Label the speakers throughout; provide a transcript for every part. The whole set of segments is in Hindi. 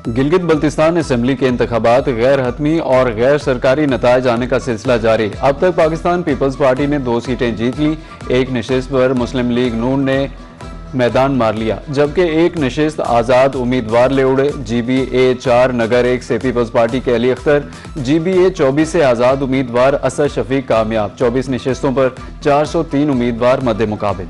Speaker 1: गिलगित बल्तिस्तान असेंबली के इंतखाबात गैर हतमी और गैर सरकारी नतायज आने का सिलसिला जारी। अब तक पाकिस्तान पीपल्स पार्टी ने 2 सीटें जीत ली। एक नशिस्त पर मुस्लिम लीग नून ने मैदान मार लिया, जबकि एक नशिस्त आज़ाद उम्मीदवार ले उड़े। GBA 4 नगर 1 से पीपल्स पार्टी के अली अख्तर, GBA 24 से आज़ाद उम्मीदवार असद शफीक कामयाब। 24 नशिस्तों पर 403 उम्मीदवार मद्दे मुकाबिल।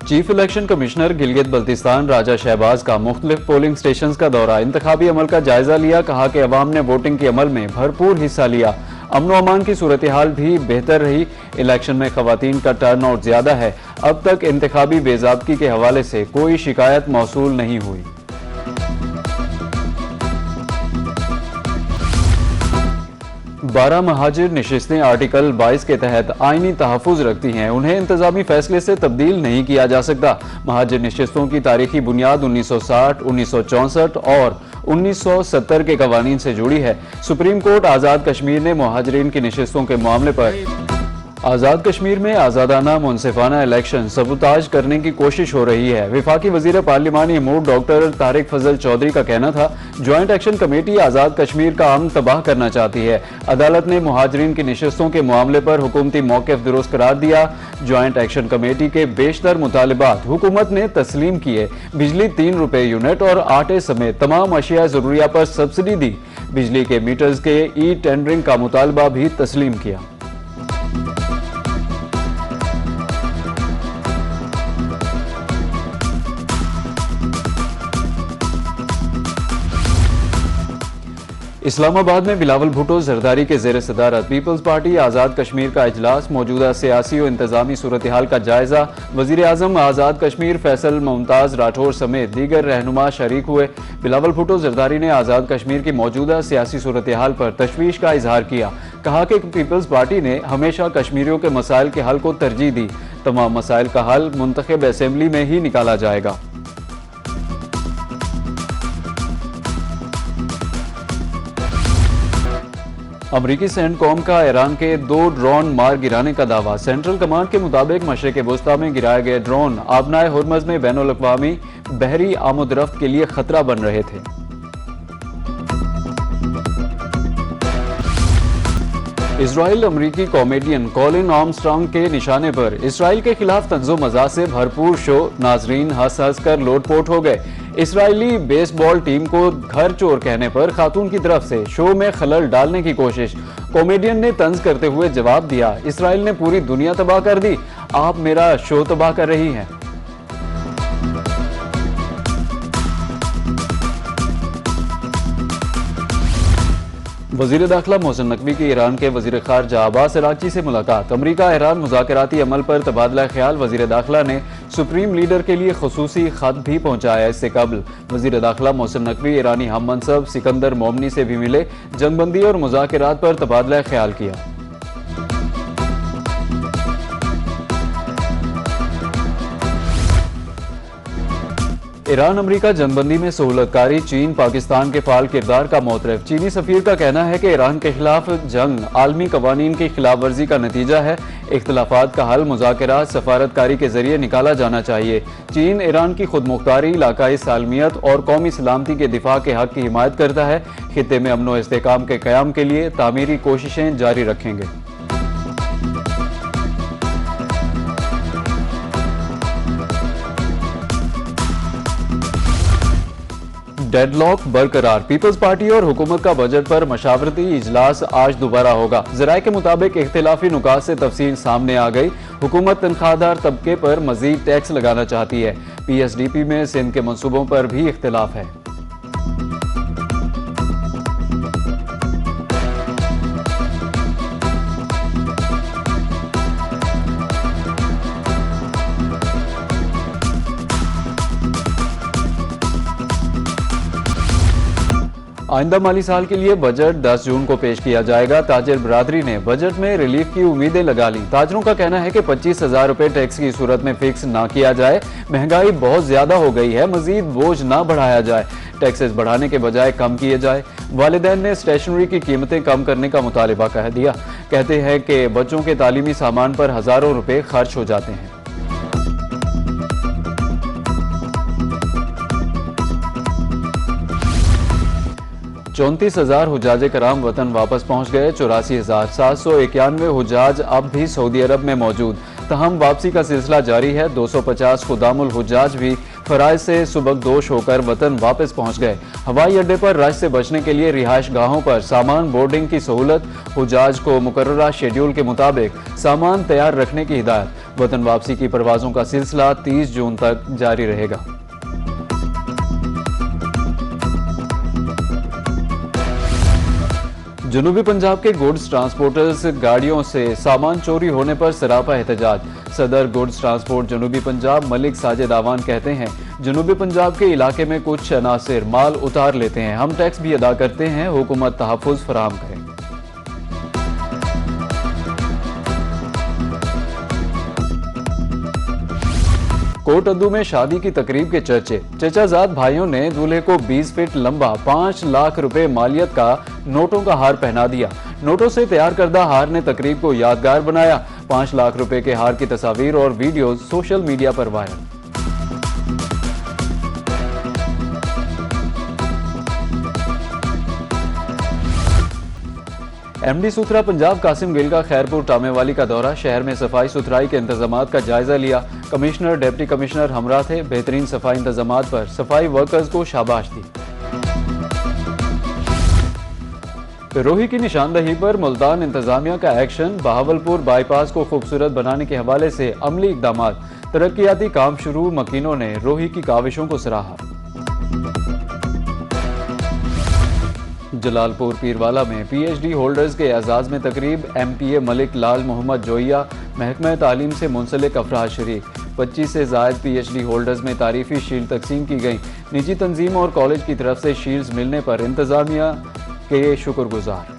Speaker 1: Chief election commissioner Gilgit Baltistan Raja Shahbaz का मुख्तलिफ पोलिंग स्टेशन का दौरा, इंतखाबी अमल का जायजा लिया। कहा कि अवाम ने वोटिंग के अमल में भरपूर हिस्सा लिया। अमन व अमान की सूरत हाल भी बेहतर रही। इलेक्शन में खवातीन का टर्न आउट ज्यादा है। अब तक इंतखाबी बेज़ाब्ती के हवाले से कोई शिकायत मौसूल नहीं हुई। बारह महाजिर नशिस्तें आर्टिकल 22 के तहत आईनी तहफ़्फ़ुज़ रखती हैं, उन्हें इंतजामी फैसले से तब्दील नहीं किया जा सकता। महाजिर नशिस्तों की तारीखी बुनियाद 1960, 1964 और 1970 के कवानीन से जुड़ी है। सुप्रीम कोर्ट आज़ाद कश्मीर ने मुहाजिरीन की नशिस्तों के मामले पर आज़ाद कश्मीर में आज़ादाना मुनसिफाना इलेक्शन सबूताज करने की कोशिश हो रही है। विफाकी वज़ीर पार्लिमानी अमूर डॉक्टर तारिक फजल चौधरी का कहना था, joint action committee Azad Kashmir का अमन तबाह करना चाहती है। अदालत ने मुहाजिरीन की नशिस्तों के मामले पर हुकूमती मौक़िफ़ दुरुस्त करार दिया। ज्वाइंट एक्शन कमेटी के बेशतर मुतालिबात हुकूमत ने तस्लीम किए। बिजली 3 रुपये यूनिट और आटे समेत तमाम अशिया ज़रूरिया पर सब्सिडी दी। बिजली के मीटर्स के ई टेंडरिंग का मुतालबा भी तस्लीम किया। इस्लामाबाद में बिलावल भुट्टो जरदारी के ज़ेर सदारत पीपल्स पार्टी आज़ाद कश्मीर का इजलास, मौजूदा सियासी और इंतजामी सूरत हाल का जायजा। वज़ीर आज़म आज़ाद कश्मीर फैसल मुमताज़ राठौर समेत दीगर रहनुमा शरीक हुए। बिलावल भुट्टो जरदारी ने आज़ाद कश्मीर की मौजूदा सियासी सूरत हाल पर तशवीश का इजहार किया। कहा कि पीपल्स पार्टी ने हमेशा कश्मीरियों के मसाइल के हल को तरजीह दी। तमाम मसाइल का हल मुंतखब असेंबली में ही निकाला जाएगा। अमरीकी सेंटकॉम का ईरान के 2 ड्रोन मार गिराने का दावा। सेंट्रल कमांड के मुताबिक मशरिक वस्ता में गिराए गए ड्रोन आबनाए हुर्मज़ में बैनुल अक़वामी बहरी आमदरफ्त के लिए खतरा बन रहे थे। इसराइल अमरीकी कॉमेडियन कॉलिन आर्मस्ट्रांग के निशाने पर इसराइल के खिलाफ तंज़ो मज़ाह से भरपूर शो, नाजरीन हंस हंस कर लोटपोट हो गए। इसराइली बेसबॉल टीम को घर चोर कहने पर खातून की तरफ से शो में खलल डालने की कोशिश। कॉमेडियन ने तंज करते हुए जवाब दिया, इसराइल ने पूरी दुनिया तबाह कर दी, आप मेरा शो तबाह कर रही हैं। वज़ीर दाखिला मोहसिन नकवी की ईरान के वज़ीर ख़ारजा अब्बास अराग़ची से मुलाकात। अमरीका ईरान मुज़ाकराती अमल पर तबादला ख्याल। वज़ीर दाखिला ने सुप्रीम लीडर के लिए ख़ुसूसी ख़त भी पहुँचाया। इससे कबल वज़ीर दाखिला मोहसिन नकवी ईरानी हम मनसब सिकंदर मोमनी से भी मिले, जंगबंदी और मुज़ाकरात पर तबादला ख्याल किया। ईरान अमरीका जंगबंदी में सहूलतकारी, चीन पाकिस्तान के फाल किरदार का मोतरफ। चीनी सफीर का कहना है कि ईरान के खिलाफ जंग आलमी कवानीन की खिलाफ वर्जी का नतीजा है। इख्तलाफात का हल मुज़ाकरात सफारतकारी के जरिए निकाला जाना चाहिए। चीन ईरान की खुद मुख्तारी, इलाकाई सालमियत और कौमी सलामती के दिफा के हक की हिमायत करता है। खित्ते में अमन व इस्तेहकाम के क़याम के लिए तामीरी कोशिशें जारी रखेंगे। डेडलॉक बरकरार। पीपल्स पार्टी और हुकूमत का बजट पर मशावरती इजलास आज दोबारा होगा। ज़राए के मुताबिक इख्तिलाफी नुकात से तफसील सामने आ गई। हुकूमत तनख्वाहदार तबके पर मजीद टैक्स लगाना चाहती है। PSDP में सिंध के मनसूबों पर भी इख्तिलाफ है। आइंदा माली साल के लिए बजट 10 जून को पेश किया जाएगा। ताजिर बरादरी ने बजट में रिलीफ की उम्मीदें लगा ली। ताजरों का कहना है कि 25,000 रुपए टैक्स की सूरत में फिक्स ना किया जाए। महंगाई बहुत ज्यादा हो गई है, मजीद बोझ ना बढ़ाया जाए। टैक्सेस बढ़ाने के बजाय कम किए जाए। वालिदैन ने स्टेशनरी की कीमतें कम करने का मुतालिबा कह दिया। कहते हैं कि बच्चों के तालीमी सामान पर हजारों रुपए खर्च हो जाते हैं। 34,000 हुज्जाज कराम वतन वापस पहुंच गए। 84,791 हुज्जाज अब भी सऊदी अरब में मौजूद। तहम वापसी का सिलसिला जारी है। 250 खुदामुल हुज्जाज भी फराइज से सुबकदोश होकर वतन वापस पहुंच गए। हवाई अड्डे पर रश से बचने के लिए रिहाइश गाहों पर सामान बोर्डिंग की सहूलत। हुज्जाज को मुकर्ररा शेड्यूल के मुताबिक सामान तैयार रखने की हिदायत। वतन वापसी की परवाजों का सिलसिला 30 जून तक जारी रहेगा। जनूबी पंजाब के गुड्स ट्रांसपोर्टर्स गाड़ियों से सामान चोरी होने पर सरापा एहतजाज। सदर गुड्स ट्रांसपोर्ट जनूबी पंजाब मलिक साजिद आवान कहते हैं, जनूबी पंजाब के इलाके में कुछ अनासिर माल उतार लेते हैं, हम टैक्स भी अदा करते हैं, हुकूमत तहफ़्फ़ुज़ फराहम करें। कोटअद्दू में शादी की तकरीब के चर्चे। चचाजाद भाइयों ने दूल्हे को 20 फीट लंबा 5 लाख रुपए मालियत का नोटों का हार पहना दिया। नोटों से तैयार करदा हार ने तकरीब को यादगार बनाया। 5 लाख रुपए के हार की तस्वीर और वीडियो सोशल मीडिया पर वायरल। एमडी सूत्रा पंजाब कासिम गिल का खैरपुर टामेवाली का दौरा। शहर में सफाई सुथराई के इंतजामात का जायजा लिया। कमिश्नर डिप्टी कमिश्नर हमरा थे। बेहतरीन सफाई इंतजामात पर सफाई वर्कर्स को शाबाश दी। रोही की निशानदही पर मुल्तान इंतजामिया का एक्शन। बहावलपुर बाईपास को खूबसूरत बनाने के हवाले से अमली इकदाम। तरक्याती काम शुरू। मकीनों ने रोही की काविशों को सराहा। जलालपुर पीरवाला में पीएचडी होल्डर्स के एजाज में तकरीब। एमपीए मलिक लाल मोहम्मद जोइया महकमा तालीम से मुंसलिक अफराद शरीक। 25 से जायद पीएचडी होल्डर्स में तारीफी शील्ड तकसीम की गई। निजी तंजीम और कॉलेज की तरफ से शील्ड्स मिलने पर इंतजामिया के शुक्रगुजार।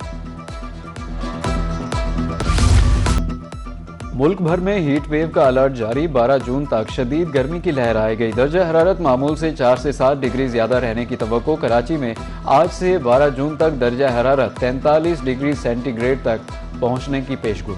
Speaker 1: मुल्क भर में हीट वेव का अलर्ट जारी। 12 जून तक शदीद गर्मी की लहर आई गई। दर्जा हरारत मामूल से 4 से 7 डिग्री ज्यादा रहने की तवक्को। कराची में आज से 12 जून तक दर्जा हरारत 43 डिग्री सेंटीग्रेड तक पहुंचने की पेशगोई।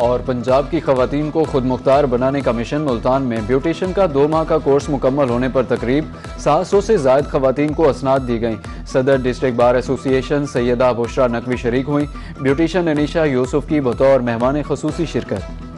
Speaker 1: और पंजाब की खवातीन को खुद मुख्तार बनाने का मिशन। मुल्तान में ब्यूटिशियन का 2 माह का कोर्स मुकम्मल होने पर तकरीब 700 से जायद खवातीन को असनाद दी गई। सदर district bar association Syeda Bushra Naqvi शरीक हुई। ब्यूटिशियन अनीशा यूसुफ की बतौर मेहमान ख़ुसूसी शिरकत।